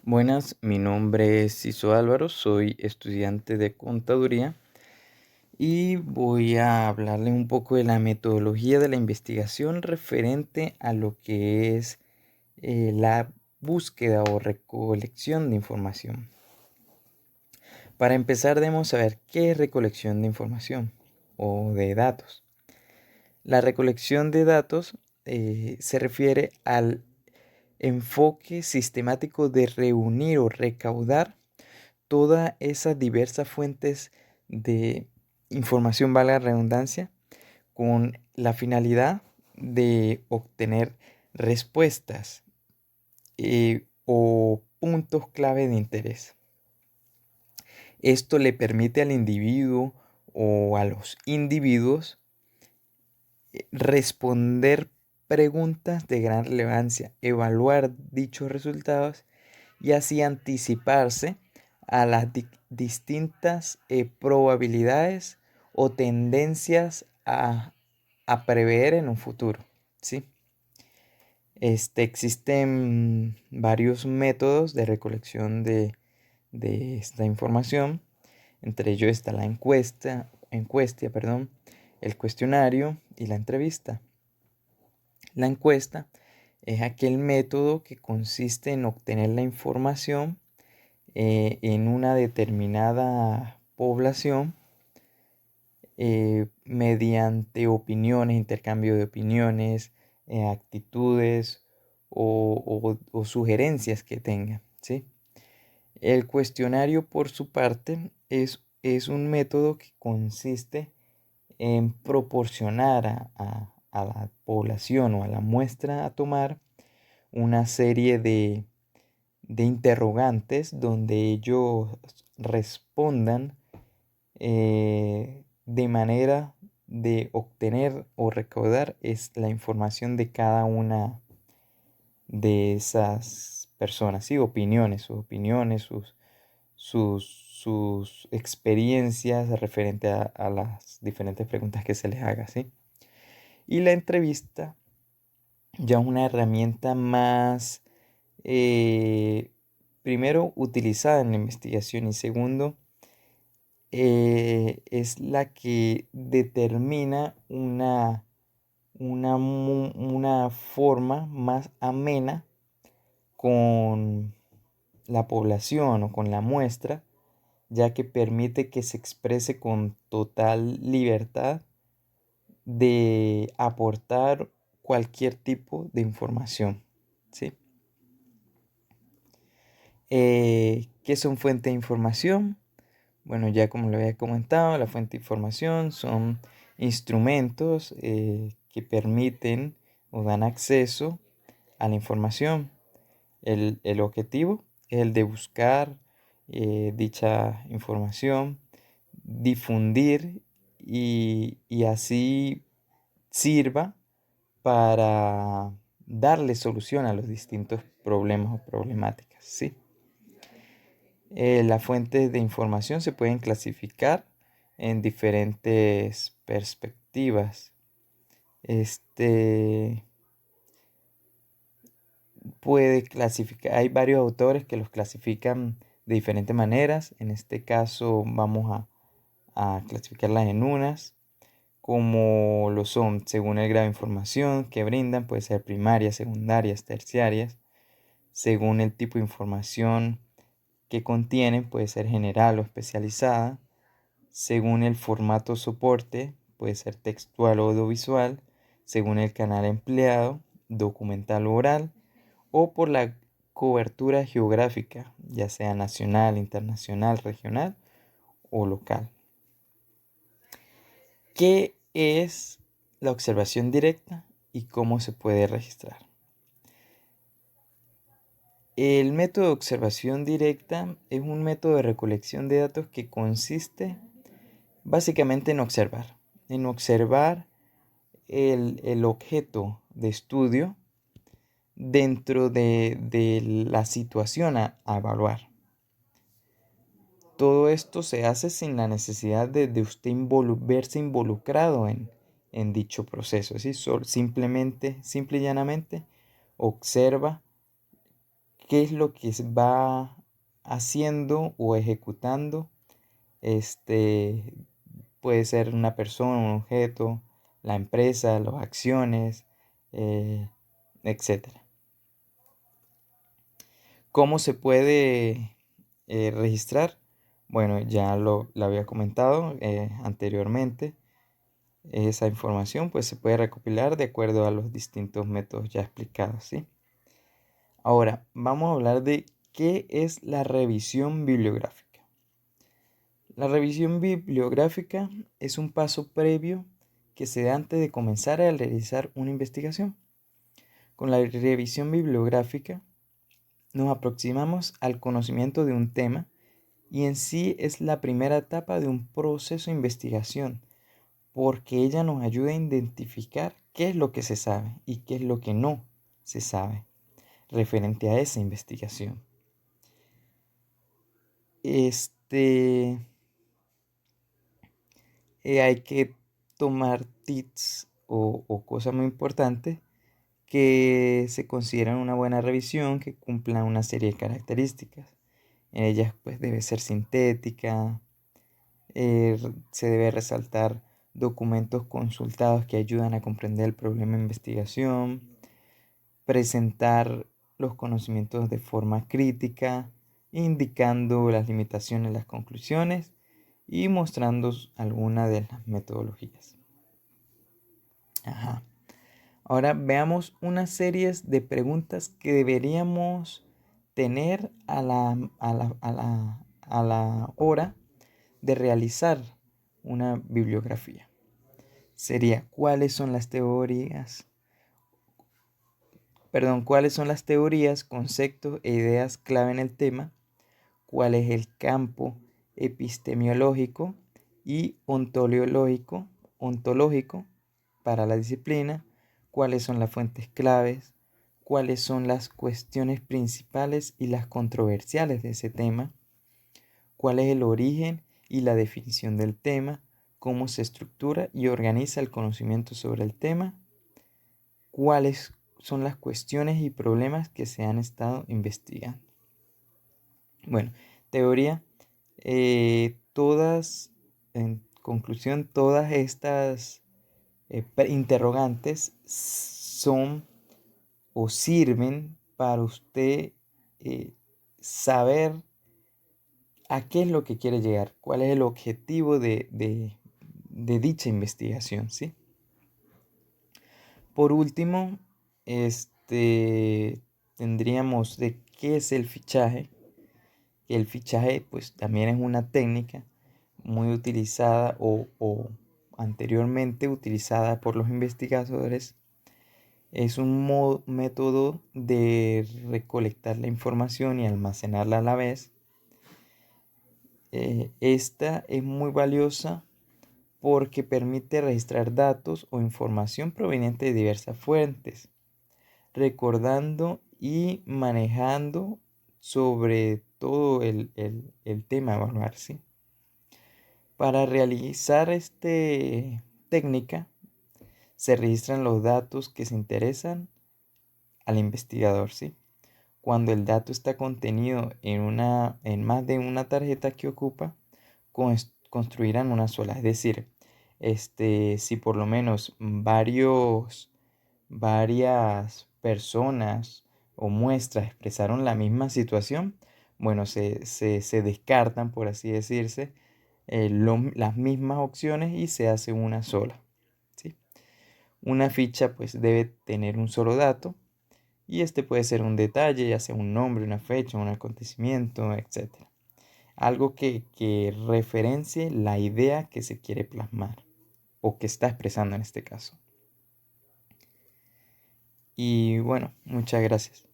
Buenas, mi nombre es Ciso Álvaro, soy estudiante de contaduría y voy a hablarle un poco de la metodología de la investigación referente a lo que es la búsqueda o recolección de información. Para empezar debemos saber qué es recolección de información o de datos. La recolección de datos se refiere al enfoque sistemático de reunir o recaudar todas esas diversas fuentes de información, valga la redundancia, con la finalidad de obtener respuestas o puntos clave de interés. Esto le permite al individuo o a los individuos responder preguntas de gran relevancia, evaluar dichos resultados y así anticiparse a las distintas probabilidades o tendencias a prever en un futuro, ¿sí? Existen varios métodos de recolección de esta información. Entre ellos está la encuesta, perdón, el cuestionario y la entrevista. La encuesta es aquel método que consiste en obtener la información en una determinada población mediante opiniones, intercambio de opiniones, actitudes o sugerencias que tenga, ¿sí? El cuestionario, por su parte, es un método que consiste en proporcionar a la población o a la muestra a tomar una serie de interrogantes donde ellos respondan de manera de obtener o recaudar la información de cada una de esas personas, ¿sí? Sus opiniones, sus experiencias referente a las diferentes preguntas que se les haga, ¿sí? Y la entrevista ya es una herramienta más, primero, utilizada en la investigación y segundo, es la que determina una forma más amena con la población o con la muestra, ya que permite que se exprese con total libertad de aportar cualquier tipo de información, ¿sí? ¿Qué son fuentes de información? Bueno, ya como lo había comentado, la fuente de información son instrumentos que permiten o dan acceso a la información. El objetivo es el de buscar dicha información, difundir y así sirva para darle solución a los distintos problemas o problemáticas, ¿sí? Las fuentes de información se pueden clasificar en diferentes perspectivas. Este puede clasificar, hay varios autores que los clasifican de diferentes maneras. En este caso vamos a clasificarlas en unas, como lo son según el grado de información que brindan, puede ser primarias, secundarias, terciarias, según el tipo de información que contienen, puede ser general o especializada, según el formato soporte, puede ser textual o audiovisual, según el canal empleado, documental o oral, o por la cobertura geográfica, ya sea nacional, internacional, regional o local. ¿Qué es la observación directa y cómo se puede registrar? El método de observación directa es un método de recolección de datos que consiste básicamente en observar el objeto de estudio dentro de la situación a evaluar. Todo esto se hace sin la necesidad de usted verse involucrado en dicho proceso, ¿sí? Simple y llanamente observa qué es lo que va haciendo o ejecutando. Puede ser una persona, un objeto, la empresa, las acciones, etc. ¿Cómo se puede registrar? Bueno, ya lo había comentado anteriormente. Esa información pues se puede recopilar de acuerdo a los distintos métodos ya explicados, ¿sí? Ahora, vamos a hablar de qué es la revisión bibliográfica. La revisión bibliográfica es un paso previo que se da antes de comenzar a realizar una investigación. Con la revisión bibliográfica nos aproximamos al conocimiento de un tema y en sí es la primera etapa de un proceso de investigación, porque ella nos ayuda a identificar qué es lo que se sabe y qué es lo que no se sabe referente a esa investigación. Hay que tomar tips o cosas muy importantes que se consideran una buena revisión, que cumplan una serie de características. En ellas pues debe ser sintética, se debe resaltar documentos consultados que ayudan a comprender el problema de investigación, presentar los conocimientos de forma crítica, indicando las limitaciones, las conclusiones y mostrando algunas de las metodologías. Ajá. Ahora veamos una serie de preguntas que deberíamos tener a la hora de realizar una bibliografía. Sería, ¿cuáles son las teorías, conceptos e ideas clave en el tema? ¿Cuál es el campo epistemológico y ontológico para la disciplina? ¿Cuáles son las fuentes claves? ¿Cuáles son las cuestiones principales y las controversiales de ese tema? ¿Cuál es el origen y la definición del tema? ¿Cómo se estructura y organiza el conocimiento sobre el tema? ¿Cuáles son las cuestiones y problemas que se han estado investigando? Bueno, teoría, en conclusión, todas estas interrogantes son o sirven para usted saber a qué es lo que quiere llegar, cuál es el objetivo de dicha investigación, ¿sí? Por último, tendríamos de qué es el fichaje. El fichaje pues también es una técnica muy utilizada o anteriormente utilizada por los investigadores. Es un método de recolectar la información y almacenarla a la vez. Esta es muy valiosa porque permite registrar datos o información proveniente de diversas fuentes, recordando y manejando sobre todo el tema a evaluar, ¿sí? Para realizar esta técnica se registran los datos que se interesan al investigador, ¿sí? Cuando el dato está contenido en más de una tarjeta que ocupa, construirán una sola. Es decir, si por lo menos varias personas o muestras expresaron la misma situación, bueno, se descartan, por así decirse, las mismas opciones y se hace una sola, ¿sí? Una ficha pues debe tener un solo dato y puede ser un detalle, ya sea un nombre, una fecha, un acontecimiento, etc. Algo que referencie la idea que se quiere plasmar o que está expresando en este caso. Y bueno, muchas gracias.